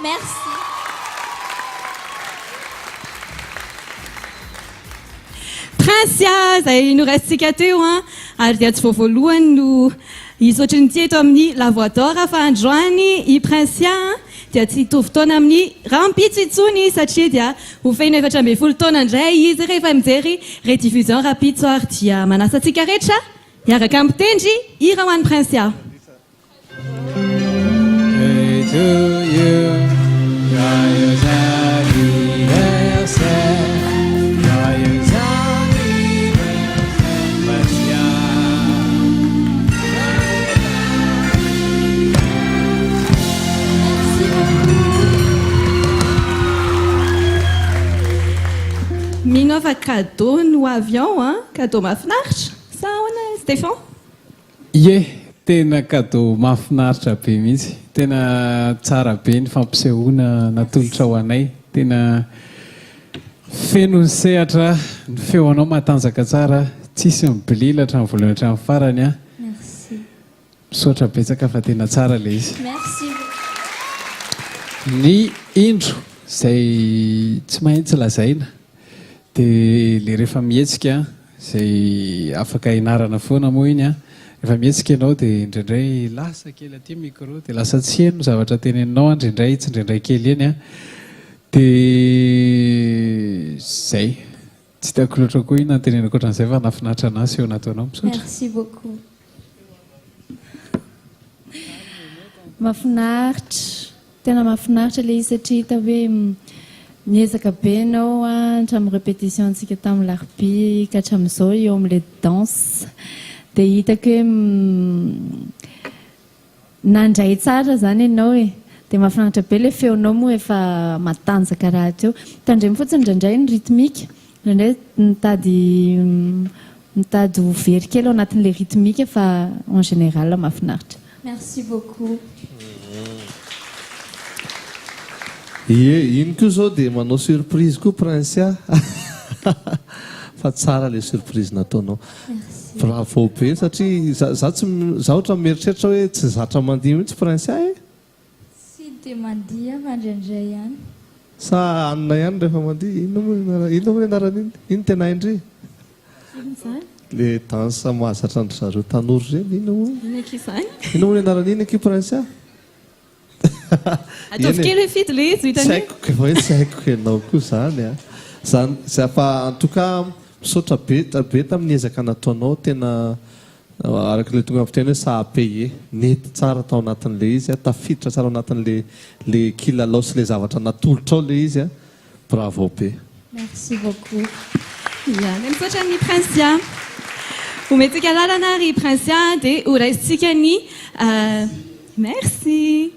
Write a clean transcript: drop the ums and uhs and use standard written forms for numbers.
Merci. Prinsia, zay noraisitsika teo ary dia tsy vao voalohany no hisotry ny tieto amin'ny lavoador fa androany i Prinsia dia tsy hitovy taona amin'ny rampitso itsony satria dia ho feno 14 taona indray izy rehefa mijery rediffusion rampitso ary dia manasa antsika rehetra hiaraka mitendry hira ho an'ny Prinsia. Minova cadeau no avion, cadeau mahafinaritra. Sa ahoana Stéphane? Ie, tena cadeau mahafinaritra be mihitsy. Tena tsara be ny fampisehoana natolotra ho anay. Tena feno ny sehatra, ny feonao matanjaka tsara, tsisy mibilila hatramin'ny voalohany hatramin'ny farany. Merci. Misaotra betsaka fa tena tsara ilay izy. Merci. Ny indro izay tsy maintsy lazaina dia le rehefa mihetsika izay afaka hianarana foana moa iny rehefa mihetsika ianao dia indraindray lasa kely aty micro dia lasa tsy heno zavatra teneninao indraindray tsy indraindray kely eny dia zay tsy tiako loatra koa iny nantenenako ohatran'izay fa nafinaritra anazy eo nataonao misaotra. Merci beaucoup. Mahafinaritra, tena mahafinaritra ilay izy satria hita hoe niezaka be ianao hatramin'ny répétition antsika tamin'ny larpi ka hatramin'izao eo amin'ilay danse dia hitako hoe nandray tsara izany ianao e dia mahafinaritra be ilay feonao moa efa matanjaka raha teo tandremy fotsiny indraindray ny rythmique indraindray mitady ho very kely ao anatin'ilay rythmique fa en général mahafinaritra. Merci beaucoup. Ie, iny koa zao dia manao surprise koa Prinsia. Fa tsara ilay surprise nataonao. Bravo be satria za ohatra mieritreritra hoe tsy zatra mandihy mihitsy Prinsia e? Tsy dia mandihy fa indraindray ihany. Sa anona ihany rehefa mandihy? Inona moa ianarana iny? Iny tena haindry? Ino izany? Le danse mahazatra andry zareo tanora ireny, inona moa? Ina k'izany? Inona moa ianarana iny aky Prinsia? Ataovy kely hoe fito le izy Tsy haiko hoe tsy haiko ianao koa izany a. Zany fa en tout cas misaotra be tamin'ny ezaka nataonao tena araka ilay tonga avy teny hoe ça a payé. Nety tsara tao anatin'ilay izy tafiditra tsara ao anatin'ilay kilalao sy ilay zavatra natolotra ao ilay izy bravo be. Merci beaucoup. Misaotra ny Prinsia. Omentsika lalana ry Prinsia dia ho raisitsika ny merci.